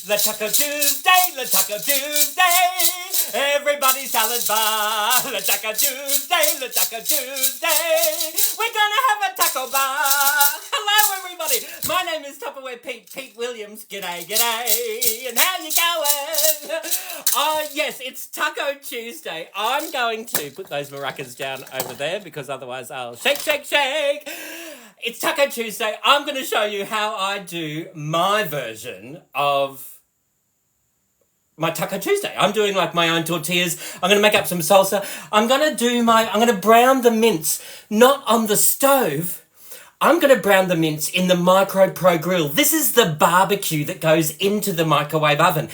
Let's Taco Tuesday, let's Taco Tuesday. Everybody salad bar. Let's Taco Tuesday, let's Taco Tuesday. We're gonna have a taco bar. Hello, everybody. My name is Tupperware Pete Williams. G'day, g'day. And how you going? Oh, yes, it's Taco Tuesday. I'm going to put those maracas down over there because otherwise I'll shake. It's Taco Tuesday. I'm going to show you how I do my version of my Taco Tuesday. I'm doing like my own tortillas. I'm going to make up some salsa. I'm going to brown the mince, not on the stove. I'm going to brown the mince in the Micro Pro Grill. This is the barbecue that goes into the microwave oven.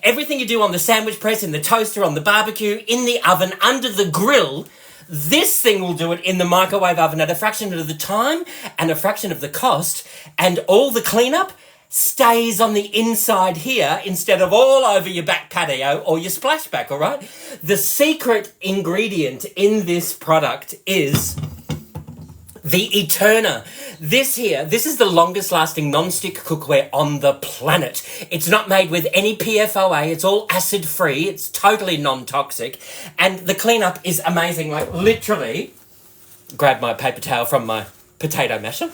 Everything you do on the sandwich press, in the toaster, on the barbecue, in the oven, under the grill, this thing will do it in the microwave oven at a fraction of the time and a fraction of the cost, and all the cleanup stays on the inside here instead of all over your back patio or your splashback, all right? The secret ingredient in this product is the Eterna. This is the longest lasting non-stick cookware on the planet. It's not made with any PFOA. It's all acid free. It's totally non-toxic. And the cleanup is amazing. Like literally, grab my paper towel from my potato masher.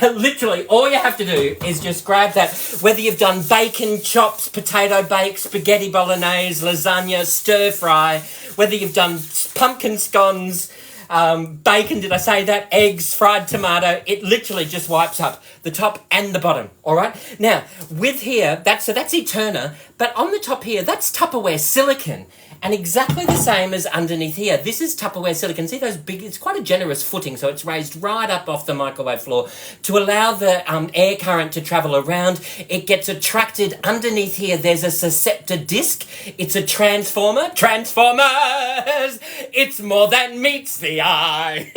Literally, all you have to do is just grab that, whether you've done bacon chops, potato bake, spaghetti bolognese, lasagna, stir fry, whether you've done pumpkin scones, bacon, did I say that? Eggs, fried tomato. It literally just wipes up the top and the bottom, all right? Now, with here, that's Eterna, but on the top here, that's Tupperware silicone. And exactly the same as underneath here. This is Tupperware silicone. See those big, it's quite a generous footing, so it's raised right up off the microwave floor to allow the air current to travel around. It gets attracted underneath here. There's a susceptor disc. It's a transformer. Transformers! It's more than meets the eye.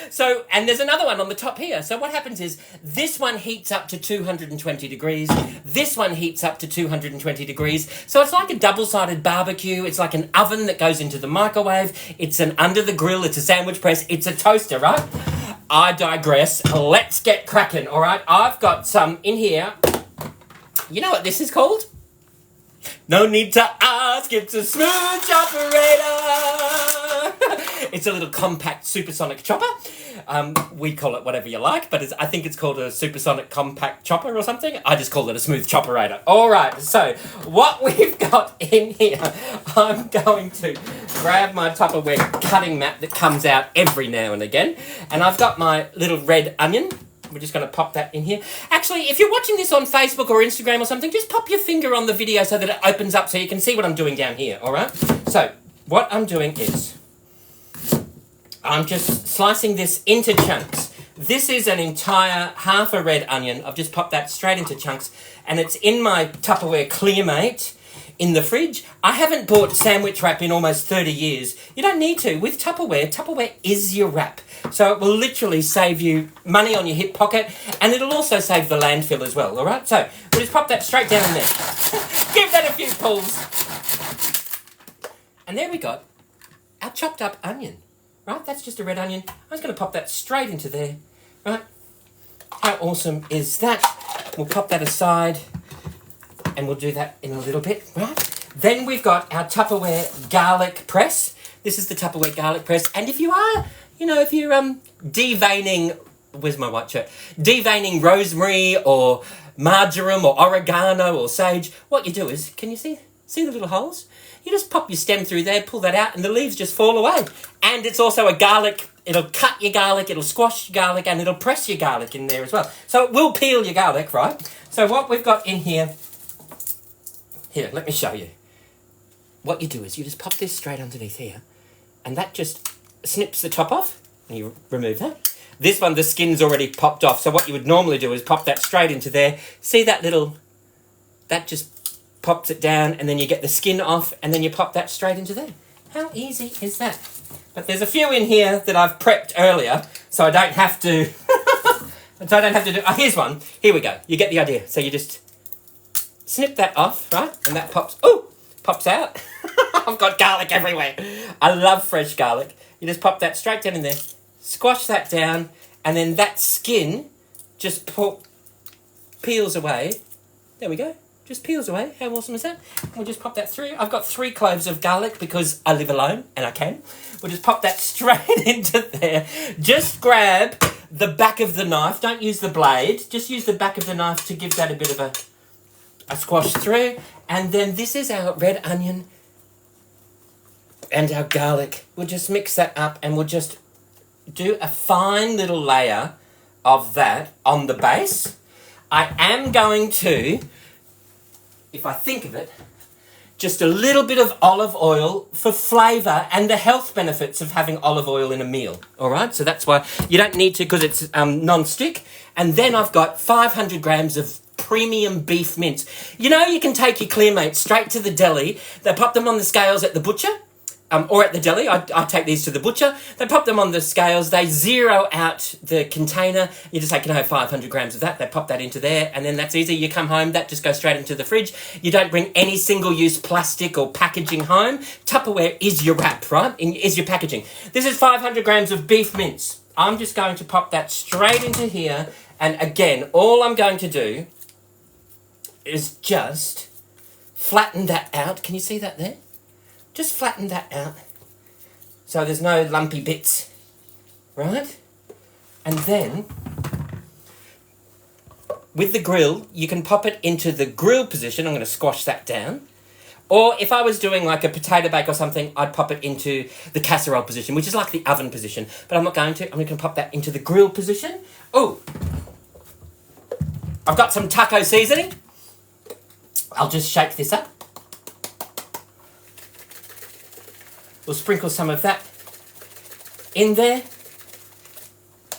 So, and there's another one on the top here. So what happens is this one heats up to 220 degrees. This one heats up to 220 degrees. So it's like a double-sided barbecue. It's like an oven that goes into the microwave. It's an under the grill. It's a sandwich press. It's a toaster, right? I digress. Let's get cracking, all right? I've got some in here. You know what this is called? No need to ask. It's a smooth choperator. It's a little compact supersonic chopper. We call it whatever you like, but I think it's called a supersonic compact chopper or something. I just call it a smooth chopperator. All right, so what we've got in here, I'm going to grab my Tupperware cutting mat that comes out every now and again, and I've got my little red onion. We're just going to pop that in here. Actually, if you're watching this on Facebook or Instagram or something, just pop your finger on the video so that it opens up so you can see what I'm doing down here, all right? So what I'm doing is I'm just slicing this into chunks. This is an entire half a red onion. I've just popped that straight into chunks, and it's in my Tupperware Clearmate in the fridge. I haven't bought sandwich wrap in almost 30 years. You don't need to. With Tupperware is your wrap. So it will literally save you money on your hip pocket, and it'll also save the landfill as well, all right? So we'll just pop that straight down in there. Give that a few pulls. And there we got our chopped up onion. Right, that's just a red onion. I'm just going to pop that straight into there. Right, how awesome is that? We'll pop that aside, and we'll do that in a little bit. Right, then we've got our Tupperware garlic press. This is the Tupperware garlic press, and if you're deveining, where's my white shirt? Deveining rosemary or marjoram or oregano or sage, what you do is, can you see the little holes? You just pop your stem through there, pull that out, and the leaves just fall away. And it's also a garlic. It'll cut your garlic, it'll squash your garlic, and it'll press your garlic in there as well. So it will peel your garlic, right? So what we've got in here, let me show you. What you do is you just pop this straight underneath here, and that just snips the top off, and you remove that. This one, the skin's already popped off, so what you would normally do is pop that straight into there. See that that just pops it down, and then you get the skin off, and then you pop that straight into there. How easy is that? But there's a few in here that I've prepped earlier, so I don't have to... Oh, here's one. Here we go. You get the idea. So you just snip that off, right? And that pops out. I've got garlic everywhere. I love fresh garlic. You just pop that straight down in there, squash that down, and then that skin just peels away. There we go. Just peels away. How awesome is that? We'll just pop that through. I've got 3 cloves of garlic because I live alone and I can. We'll just pop that straight into there. Just grab the back of the knife. Don't use the blade. Just use the back of the knife to give that a bit of a squash through. And then this is our red onion and our garlic. We'll just mix that up and we'll just do a fine little layer of that on the base. I am going to, if I think of it, just a little bit of olive oil for flavour and the health benefits of having olive oil in a meal. All right, so that's why you don't need to because it's non-stick. And then I've got 500 grams of premium beef mince. You know, you can take your Clearmates straight to the deli. They pop them on the scales at the butcher. Or at the deli, I take these to the butcher. They pop them on the scales. They zero out the container. You just say, can I have 500 grams of that? They pop that into there, and then that's easy. You come home, that just goes straight into the fridge. You don't bring any single-use plastic or packaging home. Tupperware is your wrap, right? Is your packaging. This is 500 grams of beef mince. I'm just going to pop that straight into here. And again, all I'm going to do is just flatten that out. Can you see that there? Just flatten that out so there's no lumpy bits, right? And then, with the grill, you can pop it into the grill position. I'm going to squash that down. Or if I was doing like a potato bake or something, I'd pop it into the casserole position, which is like the oven position. But I'm not going to. I'm going to pop that into the grill position. Oh, I've got some taco seasoning. I'll just shake this up. We'll sprinkle some of that in there.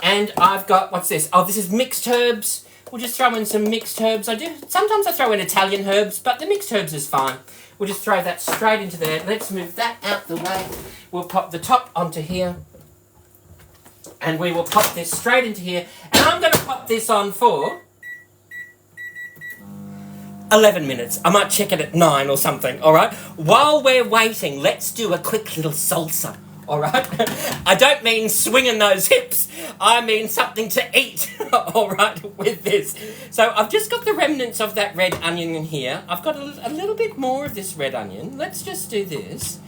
And I've got, what's this? Oh, this is mixed herbs. We'll just throw in some mixed herbs. Sometimes I throw in Italian herbs, but the mixed herbs is fine. We'll just throw that straight into there. Let's move that out the way. We'll pop the top onto here. And we will pop this straight into here. And I'm going to pop this on for 11 minutes. I might check it at 9 or something, all right? While we're waiting, let's do a quick little salsa, all right? I don't mean swinging those hips. I mean something to eat, all right, with this. So I've just got the remnants of that red onion in here. I've got a little bit more of this red onion. Let's just do this,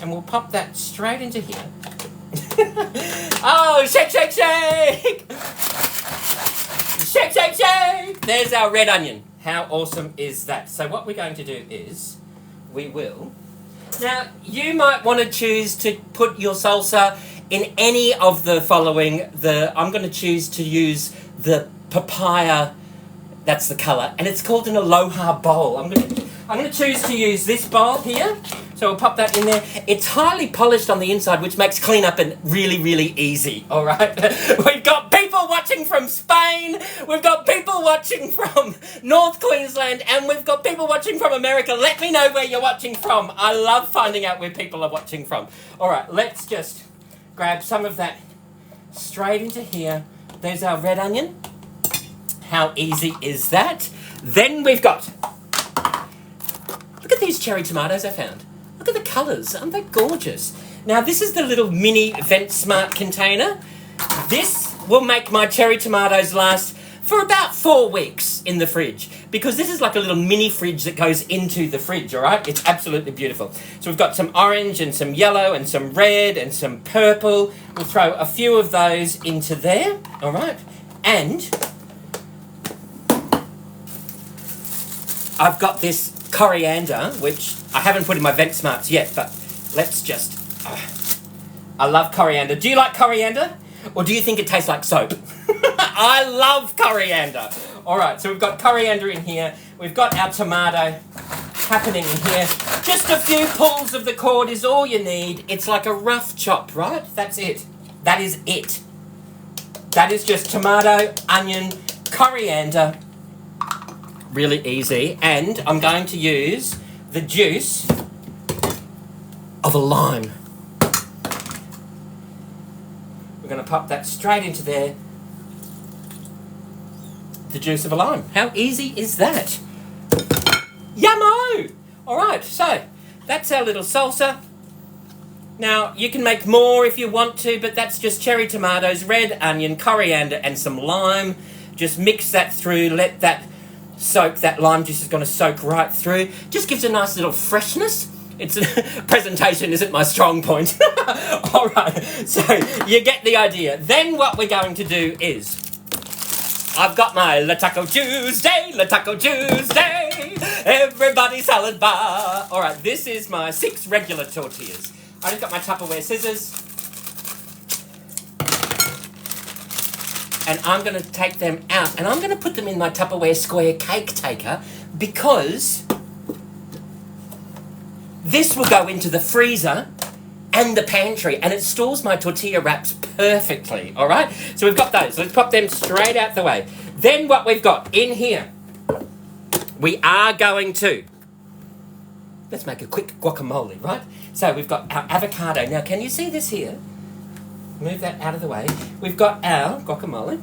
and we'll pop that straight into here. Oh, shake, shake, shake! Shake, shake, shake! There's our red onion. How awesome is that? So what we're going to do is we will... Now, you might want to choose to put your salsa in any of the following. I'm going to choose to use the papaya, that's the colour, and it's called an aloha bowl. I'm going to choose to use this bowl here. So we'll pop that in there. It's highly polished on the inside, which makes cleanup really, really easy, all right? We've got people watching from Spain, we've got people watching from North Queensland, and we've got people watching from America. Let me know where you're watching from. I love finding out where people are watching from. All right, let's just grab some of that straight into here. There's our red onion. How easy is that? Then we've got... Look at these cherry tomatoes I found. Look at the colours. Aren't they gorgeous? Now, this is the little mini Vent Smart container. This will make my cherry tomatoes last for about 4 weeks in the fridge, because this is like a little mini fridge that goes into the fridge, all right? It's absolutely beautiful. So we've got some orange and some yellow and some red and some purple. We'll throw a few of those into there, all right? And I've got this coriander, which I haven't put in my Vent Smarts yet, but let's just... I love coriander. Do you like coriander? Or do you think it tastes like soap? I love coriander. All right, so we've got coriander in here. We've got our tomato happening in here. Just a few pulls of the cord is all you need. It's like a rough chop, right? That's it. That is it. That is just tomato, onion, coriander. Really easy. And I'm going to use the juice of a lime. We're going to pop that straight into there. The juice of a lime. How easy is that? Yummo! Alright, so that's our little salsa. Now, you can make more if you want to, but that's just cherry tomatoes, red onion, coriander, and some lime. Just mix that through, let that soak, that lime juice is going to soak right through. Just gives a nice little freshness. It's presentation isn't my strong point. All right, so you get the idea. Then what we're going to do is, I've got my Le Taco Tuesday, everybody salad bar. All right, this is my 6 regular tortillas. I just got my Tupperware scissors. And I'm going to take them out, and I'm going to put them in my Tupperware square cake taker, because this will go into the freezer and the pantry, and it stores my tortilla wraps perfectly, all right? So we've got those. Let's pop them straight out the way. Then what we've got in here, we are going to, let's make a quick guacamole, right? So we've got our avocado. Now, can you see this here? Move that out of the way. We've got our guacamole.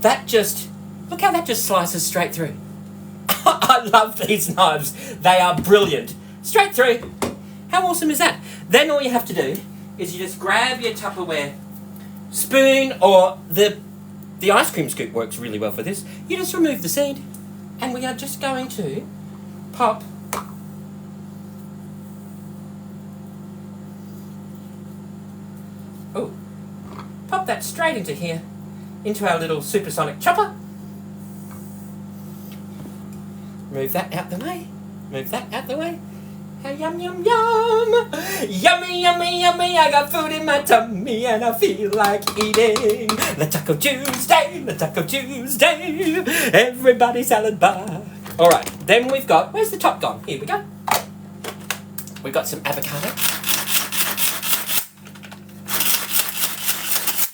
That just, look how that just slices straight through. I love these knives. They are brilliant. Straight through. How awesome is that? Then all you have to do is you just grab your Tupperware spoon, or the ice cream scoop works really well for this. You just remove the seed, and we are just going to pop that straight into here, into our little supersonic chopper. Move that out the way. Move that out the way. Yum, yum, yum. Yummy, yummy, yummy. I got food in my tummy and I feel like eating. Le Taco Tuesday, Le Taco Tuesday. Everybody salad bar. All right, then we've got, where's the top gone? Here we go. We've got some avocado.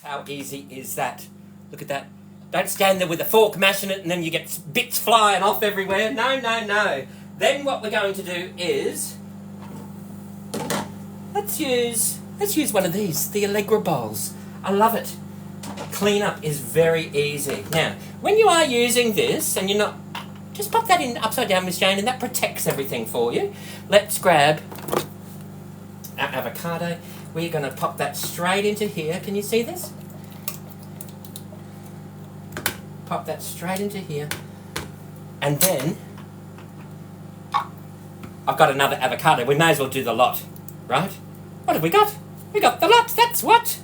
How easy is that? Look at that. Don't stand there with a fork mashing it and then you get bits flying off everywhere. No, no, no. Then what we're going to do is, let's use one of these, the Allegra bowls. I love it. Clean up is very easy. Now, when you are using this and you're not, just pop that in upside down, Miss Jane, and that protects everything for you. Let's grab our avocado. We're going to pop that straight into here. Can you see this? Pop that straight into here. And then, I've got another avocado. We may as well do the lot, right? What have we got? We got the lot, that's what.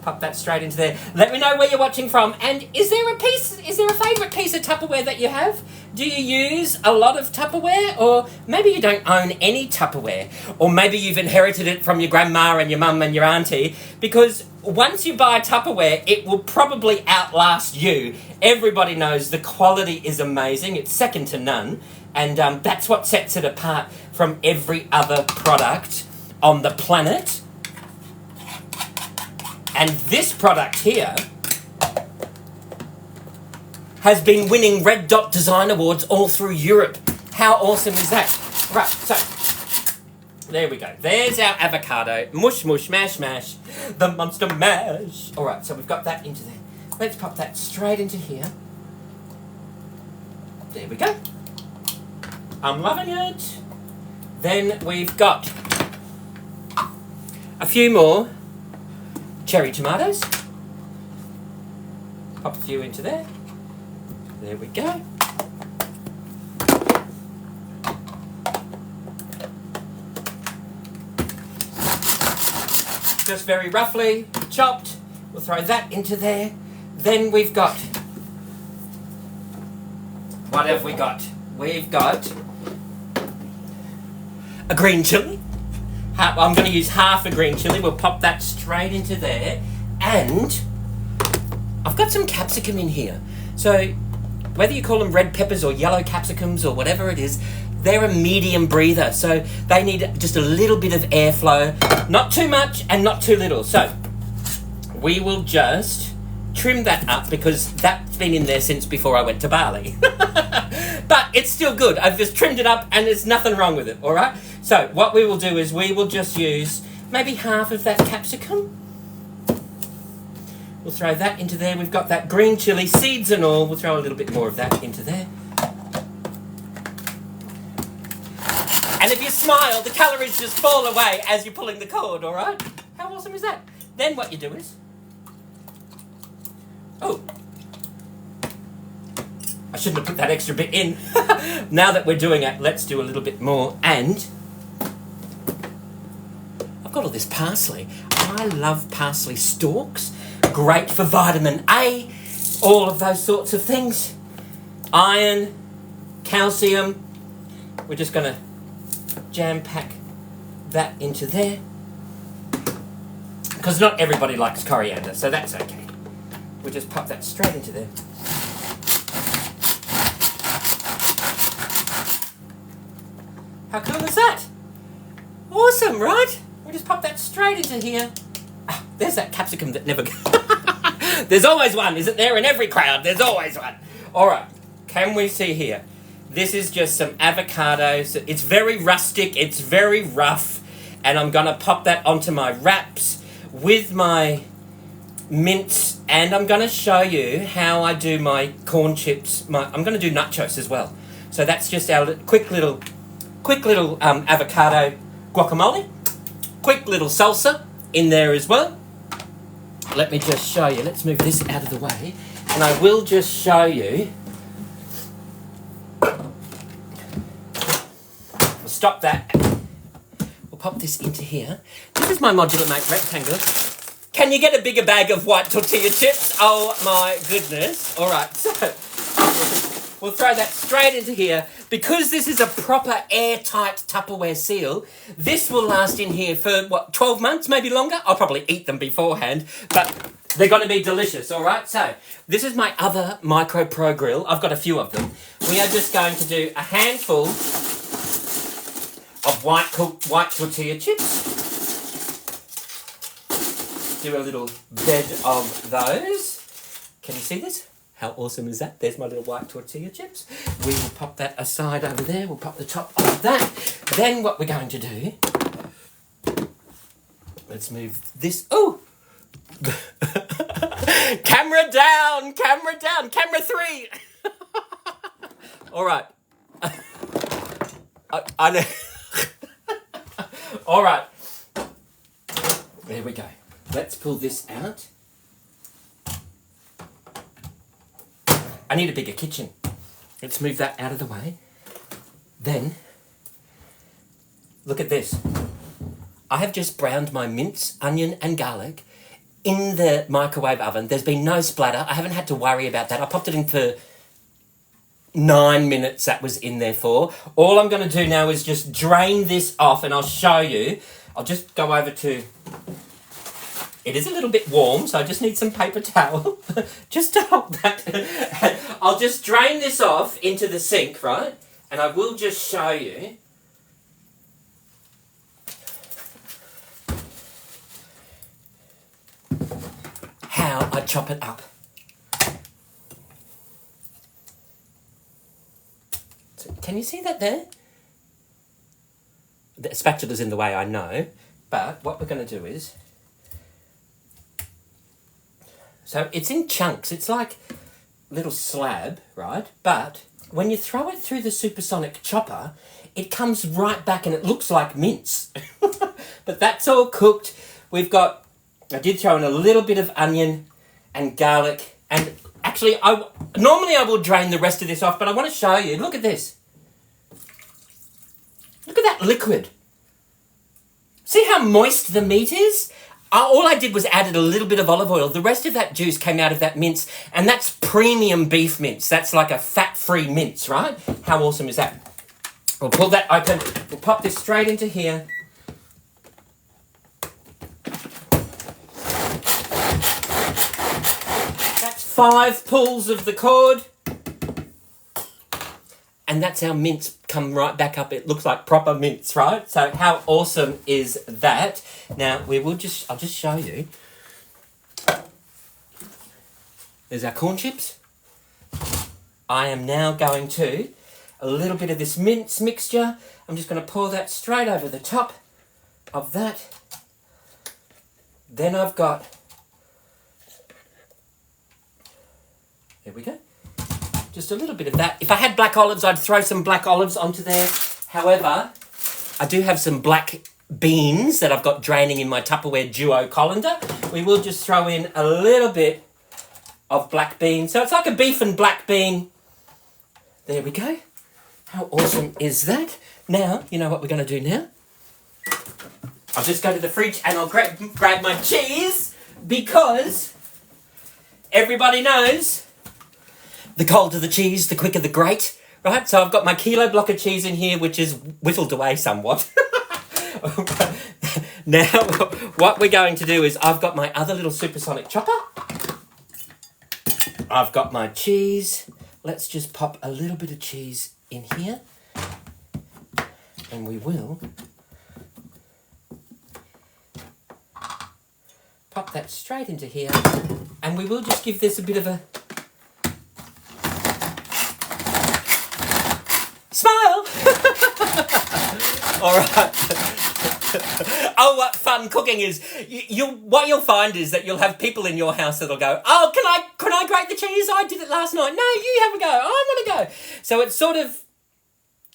Pop that straight into there. Let me know where you're watching from. And is there a favourite piece of Tupperware that you have? Do you use a lot of Tupperware? Or maybe you don't own any Tupperware. Or maybe you've inherited it from your grandma and your mum and your auntie. Because once you buy Tupperware, it will probably outlast you. Everybody knows the quality is amazing. It's second to none. And that's what sets it apart from every other product on the planet. And this product here has been winning Red Dot Design Awards all through Europe. How awesome is that? Right, so, there we go. There's our avocado. Mush, mush, mash, mash. The monster mash. All right, so we've got that into there. Let's pop that straight into here. There we go. I'm loving it. Then we've got a few more cherry tomatoes. Pop a few into there. There we go. Just very roughly chopped. We'll throw that into there. Then we've got, what have we got? We've got a green chilli. I'm going to use half a green chilli. We'll pop that straight into there. And I've got some capsicum in here. So whether you call them red peppers or yellow capsicums or whatever it is, they're a medium breather. So they need just a little bit of airflow. Not too much and not too little. So we will just trim that up because that's been in there since before I went to Bali. But it's still good. I've just trimmed it up and there's nothing wrong with it, all right? So what we will do is we will just use maybe half of that capsicum. We'll throw that into there. We've got that green chilli, seeds and all. We'll throw a little bit more of that into there. And if you smile, the calories just fall away as you're pulling the cord, all right? How awesome is that? Then what you do is... Oh. I shouldn't have put that extra bit in. Now that we're doing it, let's do a little bit more. And I've got all this parsley. I love parsley stalks. Great for vitamin A. All of those sorts of things. Iron, calcium. We're just going to jam pack that into there. Because not everybody likes coriander, so that's okay. We'll just pop that straight into there. How cool is that? Awesome, right? We'll just pop that straight into here. Ah, there's that capsicum that never... There's always one, isn't there? In every crowd, there's always one. All right, can we see here? This is just some avocados. It's very rustic, it's very rough, and I'm gonna pop that onto my wraps with my mince, and I'm gonna show you how I do my corn chips. I'm gonna do nachos as well. So that's just our quick little avocado guacamole. Quick little salsa in there as well. Let me just show you. Let's move this out of the way. And I will just show you. We'll stop that. We'll pop this into here. This is my modular make rectangle. Can you get a bigger bag of white tortilla chips? Oh my goodness. All right, so we'll throw that straight into here. Because this is a proper airtight Tupperware seal, this will last in here for, 12 months, maybe longer? I'll probably eat them beforehand, but they're going to be delicious, all right? So, this is my other Micro Pro grill. I've got a few of them. We are just going to do a handful of white tortilla chips. Do a little bed of those. Can you see this? How awesome is that? There's my little white tortilla chips. We will pop that aside over there. We'll pop the top of that. Then what we're going to do... Let's move this... Oh! Camera down! Camera down! Camera 3! All right. I know. All right. There we go. Let's pull this out. I need a bigger kitchen. Let's move that out of the way. Then, look at this. I have just browned my mince, onion and garlic in the microwave oven. There's been no splatter. I haven't had to worry about that. I popped it in for 9 minutes that was in there for. All I'm going to do now is just drain this off and I'll show you. I'll just go over to... It is a little bit warm, so I just need some paper towel just to hold that. I'll just drain this off into the sink, right? And I will just show you. How I chop it up. So, can you see that there? The spatula's in the way, I know. But what we're going to do is... So it's in chunks. It's like a little slab, right? But when you throw it through the supersonic chopper, it comes right back and it looks like mince. But that's all cooked. We've got... I did throw in a little bit of onion and garlic. And actually, normally I will drain the rest of this off, but I want to show you. Look at this. Look at that liquid. See how moist the meat is? All I did was added a little bit of olive oil. The rest of that juice came out of that mince, and that's premium beef mince. That's like a fat-free mince, right? How awesome is that? We'll pull that open. We'll pop this straight into here. That's 5 pulls of the cord. And that's our mince come right back up. It looks like proper mince, right? So how awesome is that? Now, I'll just show you. There's our corn chips. I am now going to, a little bit of this mince mixture. I'm just going to pour that straight over the top of that. Then I've got, there we go. Just a little bit of that. If I had black olives, I'd throw some black olives onto there. However, I do have some black beans that I've got draining in my Tupperware Duo colander, we will just throw in a little bit of black bean. So it's like a beef and black bean. There we go. How awesome is that? Now, you know what we're going to do now? I'll just go to the fridge and I'll grab my cheese, because everybody knows the colder the cheese, the quicker the grate, right? So I've got my kilo block of cheese in here, which is whittled away somewhat. Now, what we're going to do is I've got my other little supersonic chopper. I've got my cheese. Let's just pop a little bit of cheese in here. And we will pop that straight into here. And we will just give this a bit of a smile. All right. Oh, what fun cooking is. What you'll find is that you'll have people in your house that'll go, oh, can I grate the cheese? I did it last night. No, you have a go. I want to go. So it's sort of,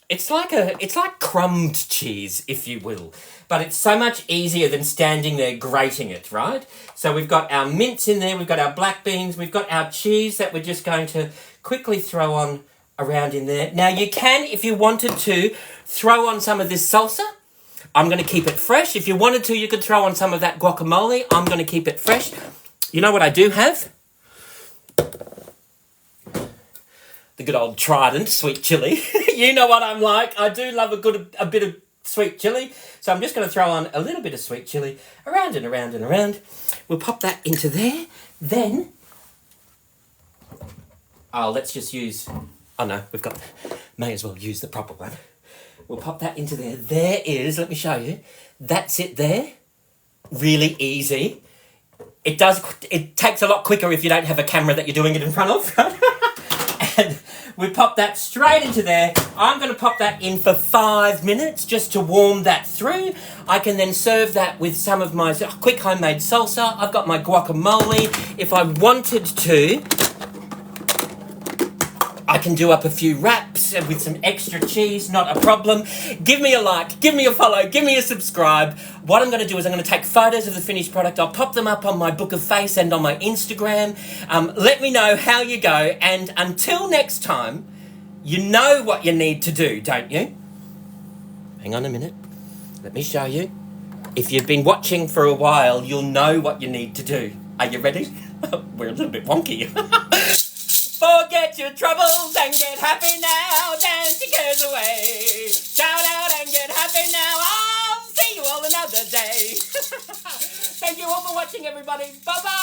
it's like crumbed cheese, if you will. But it's so much easier than standing there grating it, right? So we've got our mince in there, we've got our black beans, we've got our cheese that we're just going to quickly throw on around in there. Now you can, if you wanted to, throw on some of this salsa. I'm going to keep it fresh. If you wanted to, you could throw on some of that guacamole. I'm going to keep it fresh. You know what I do have? The good old Trident sweet chili. You know what I'm like. I do love a bit of sweet chili. So I'm just going to throw on a little bit of sweet chili around and around and around. We'll pop that into there. Then, let's just use, may as well use the proper one. We'll pop that into there. There is, let me show you. That's it there. Really easy. It takes a lot quicker if you don't have a camera that you're doing it in front of. And we pop that straight into there. I'm going to pop that in for 5 minutes just to warm that through. I can then serve that with some of my quick homemade salsa. I've got my guacamole. If I wanted to, I can do up a few wraps with some extra cheese, not a problem. Give me a like, give me a follow, give me a subscribe. What I'm going to do is I'm going to take photos of the finished product. I'll pop them up on my Book of Face and on my Instagram. Let me know how you go. And until next time, you know what you need to do, don't you? Hang on a minute. Let me show you. If you've been watching for a while, you'll know what you need to do. Are you ready? We're a little bit wonky. Forget your troubles and get happy now. Dance your cares away. Shout out and get happy now. I'll see you all another day. Thank you all for watching, everybody. Bye-bye.